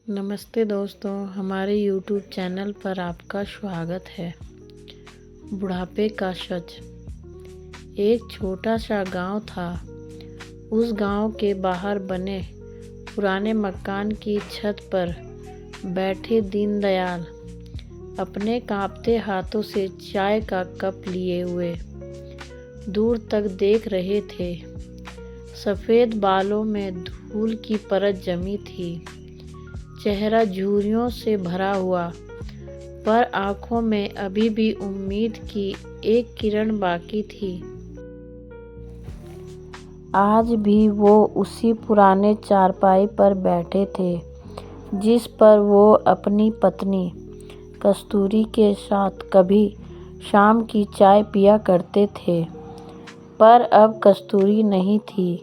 नमस्ते दोस्तों, हमारे YouTube चैनल पर आपका स्वागत है। बुढ़ापे का सच। एक छोटा सा गांव था। उस गांव के बाहर बने पुराने मकान की छत पर बैठे दीनदयाल अपने कांपते हाथों से चाय का कप लिए हुए दूर तक देख रहे थे। सफ़ेद बालों में धूल की परत जमी थी। चेहरा झुर्रियों से भरा हुआ, पर आंखों में अभी भी उम्मीद की एक किरण बाकी थी। आज भी वो उसी पुराने चारपाई पर बैठे थे, जिस पर वो अपनी पत्नी कस्तूरी के साथ कभी शाम की चाय पिया करते थे। पर अब कस्तूरी नहीं थी।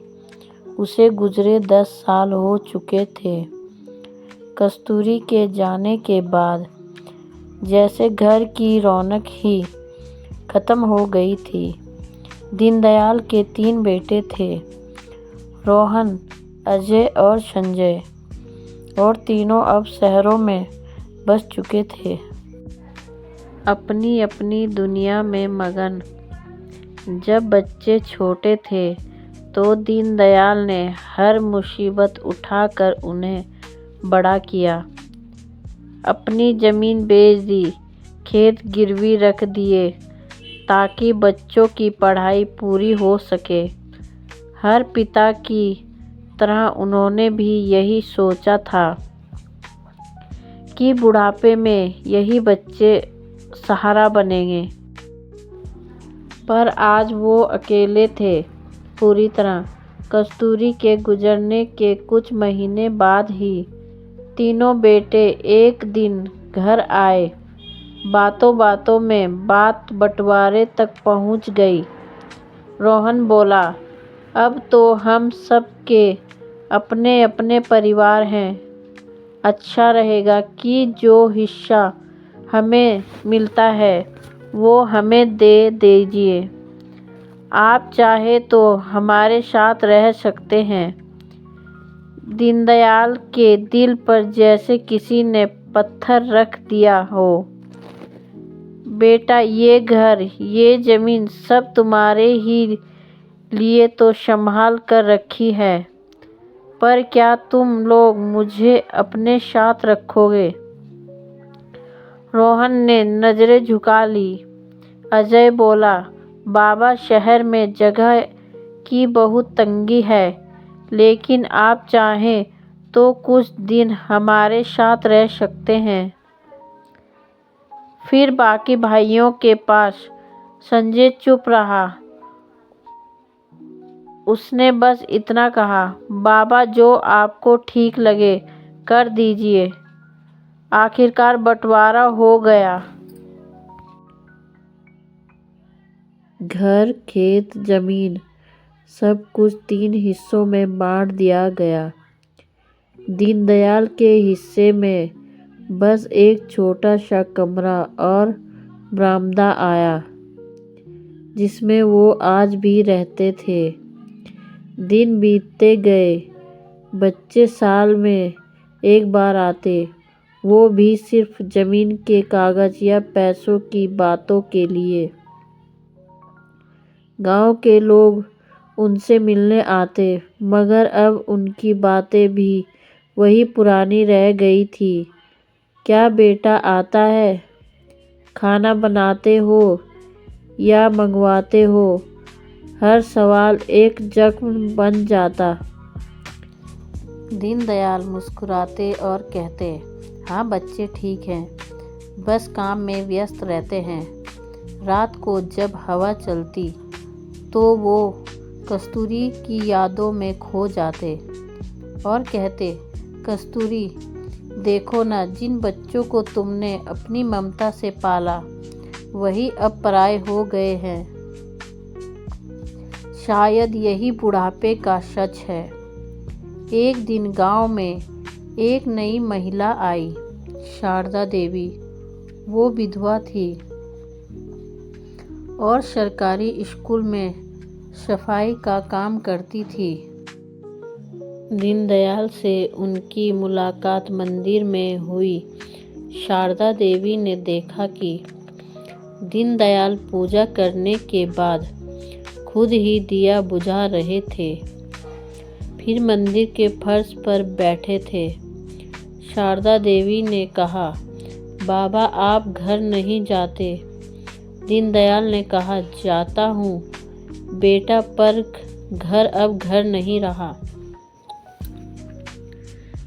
उसे गुजरे 10 साल हो चुके थे। कस्तूरी के जाने के बाद जैसे घर की रौनक ही खत्म हो गई थी। दीनदयाल के 3 बेटे थे, रोहन, अजय और संजय, और तीनों अब शहरों में बस चुके थे, अपनी अपनी दुनिया में मगन। जब बच्चे छोटे थे तो दीनदयाल ने हर मुसीबत उठाकर उन्हें बड़ा किया। अपनी ज़मीन बेच दी, खेत गिरवी रख दिए ताकि बच्चों की पढ़ाई पूरी हो सके। हर पिता की तरह उन्होंने भी यही सोचा था कि बुढ़ापे में यही बच्चे सहारा बनेंगे। पर आज वो अकेले थे, पूरी तरह। कस्तूरी के गुजरने के कुछ महीने बाद ही तीनों बेटे एक दिन घर आए। बातों बातों में बात बंटवारे तक पहुंच गई। रोहन बोला, अब तो हम सब के अपने अपने परिवार हैं। अच्छा रहेगा कि जो हिस्सा हमें मिलता है वो हमें दे दीजिए। आप चाहे तो हमारे साथ रह सकते हैं। दीनदयाल के दिल पर जैसे किसी ने पत्थर रख दिया हो। बेटा, ये घर, ये ज़मीन सब तुम्हारे ही लिए तो संभाल कर रखी है, पर क्या तुम लोग मुझे अपने साथ रखोगे? रोहन ने नज़रें झुका ली। अजय बोला, बाबा, शहर में जगह की बहुत तंगी है, लेकिन आप चाहें तो कुछ दिन हमारे साथ रह सकते हैं। फिर बाकी भाइयों के पास संजय चुप रहा। उसने बस इतना कहा, बाबा, जो आपको ठीक लगे कर दीजिए। आखिरकार बंटवारा हो गया। घर, खेत, जमीन सब कुछ 3 हिस्सों में बांट दिया गया। दीनदयाल के हिस्से में बस एक छोटा सा कमरा और बरामदा आया, जिसमें वो आज भी रहते थे। दिन बीतते गए। बच्चे साल में एक बार आते, वो भी सिर्फ जमीन के कागज या पैसों की बातों के लिए। गांव के लोग उनसे मिलने आते, मगर अब उनकी बातें भी वही पुरानी रह गई थी। क्या बेटा आता है? खाना बनाते हो या मंगवाते हो? हर सवाल एक जख्म बन जाता। दीनदयाल मुस्कुराते और कहते, हाँ बच्चे ठीक हैं, बस काम में व्यस्त रहते हैं। रात को जब हवा चलती तो वो कस्तूरी की यादों में खो जाते और कहते, कस्तूरी, देखो ना, जिन बच्चों को तुमने अपनी ममता से पाला वही अब पराए हो गए हैं। शायद यही बुढ़ापे का सच है। एक दिन गांव में एक नई महिला आई, शारदा देवी। वो विधवा थी और सरकारी स्कूल में सफाई का काम करती थी। दीनदयाल से उनकी मुलाकात मंदिर में हुई। शारदा देवी ने देखा कि दीनदयाल पूजा करने के बाद खुद ही दिया बुझा रहे थे, फिर मंदिर के फर्श पर बैठे थे। शारदा देवी ने कहा, बाबा आप घर नहीं जाते? दीनदयाल ने कहा, जाता हूँ बेटा, पर घर अब घर नहीं रहा।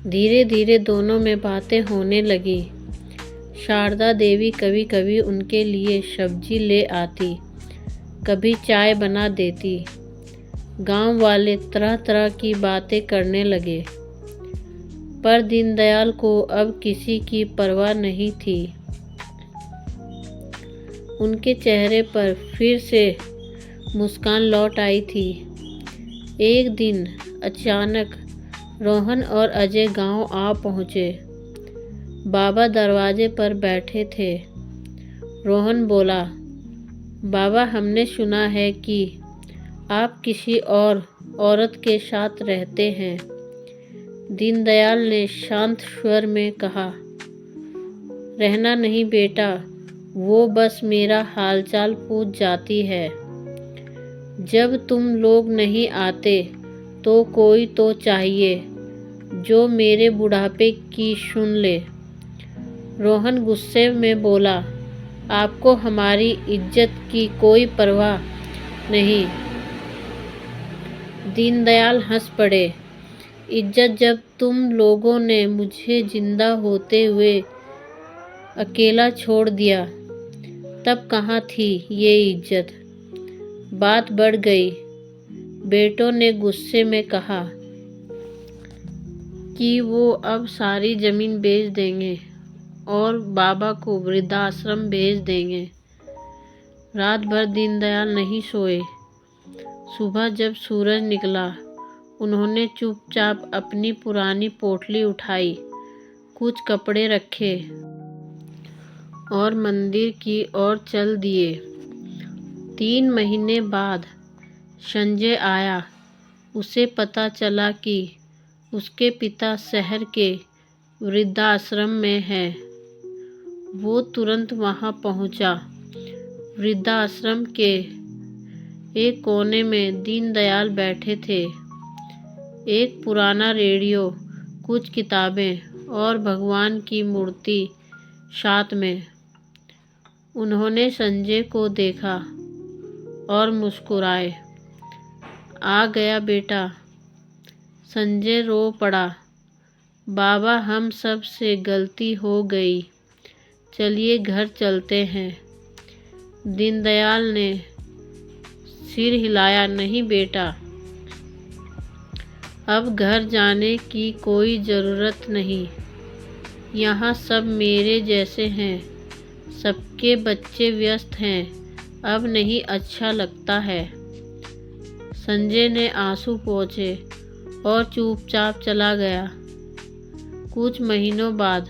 धीरे धीरे दोनों में बातें होने लगी। शारदा देवी कभी कभी उनके लिए सब्जी ले आती, कभी चाय बना देती। गांव वाले तरह तरह की बातें करने लगे, पर दीनदयाल को अब किसी की परवाह नहीं थी। उनके चेहरे पर फिर से मुस्कान लौट आई थी। एक दिन अचानक रोहन और अजय गांव आ पहुँचे। बाबा दरवाजे पर बैठे थे। रोहन बोला, बाबा हमने सुना है कि आप किसी और औरत के साथ रहते हैं। दीनदयाल ने शांत स्वर में कहा, रहना नहीं बेटा, वो बस मेरा हालचाल पूछ जाती है। जब तुम लोग नहीं आते तो कोई तो चाहिए जो मेरे बुढ़ापे की सुन ले। रोहन गुस्से में बोला, आपको हमारी इज्जत की कोई परवाह नहीं। दीनदयाल हंस पड़े, इज्जत जब तुम लोगों ने मुझे जिंदा होते हुए अकेला छोड़ दिया, तब कहाँ थी ये इज्जत? बात बढ़ गई। बेटों ने गुस्से में कहा कि वो अब सारी जमीन बेच देंगे और बाबा को वृद्धाश्रम भेज देंगे। रात भर दीनदयाल नहीं सोए। सुबह जब सूरज निकला, उन्होंने चुपचाप अपनी पुरानी पोटली उठाई, कुछ कपड़े रखे और मंदिर की ओर चल दिए। 3 महीने बाद संजय आया। उसे पता चला कि उसके पिता शहर के वृद्धाश्रम में हैं। वो तुरंत वहां पहुंचा। वृद्धाश्रम के एक कोने में दीनदयाल बैठे थे। एक पुराना रेडियो, कुछ किताबें और भगवान की मूर्ति साथ में। उन्होंने संजय को देखा और मुस्कुराए। आ गया बेटा। संजय रो पड़ा, बाबा हम सब से गलती हो गई, चलिए घर चलते हैं। दीनदयाल ने सिर हिलाया, नहीं बेटा, अब घर जाने की कोई ज़रूरत नहीं। यहाँ सब मेरे जैसे हैं, सबके बच्चे व्यस्त हैं, अब नहीं अच्छा लगता है। संजय ने आंसू पोंछे और चुपचाप चला गया। कुछ महीनों बाद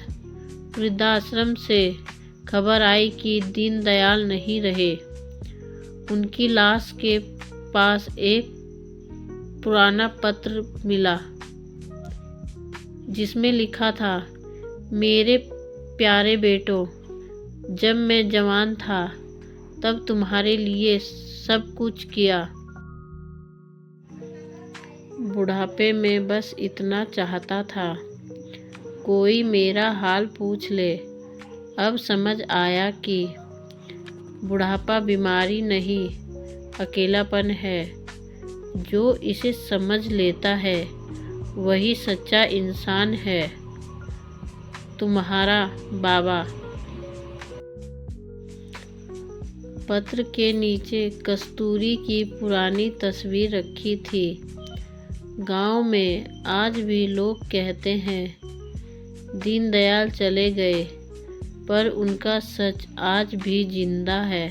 वृद्धाश्रम से खबर आई कि दीनदयाल नहीं रहे। उनकी लाश के पास एक पुराना पत्र मिला, जिसमें लिखा था, मेरे प्यारे बेटों, जब मैं जवान था तब तुम्हारे लिए सब कुछ किया। बुढ़ापे में बस इतना चाहता था, कोई मेरा हाल पूछ ले। अब समझ आया कि बुढ़ापा बीमारी नहीं, अकेलापन है। जो इसे समझ लेता है वही सच्चा इंसान है। तुम्हारा बाबा। पत्र के नीचे कस्तूरी की पुरानी तस्वीर रखी थी। गांव में आज भी लोग कहते हैं, दीनदयाल चले गए, पर उनका सच आज भी जिंदा है।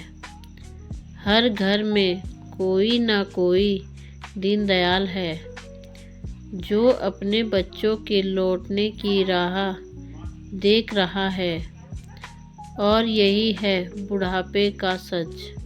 हर घर में कोई ना कोई दीनदयाल है, जो अपने बच्चों के लौटने की राह देख रहा है। और यही है बुढ़ापे का सच।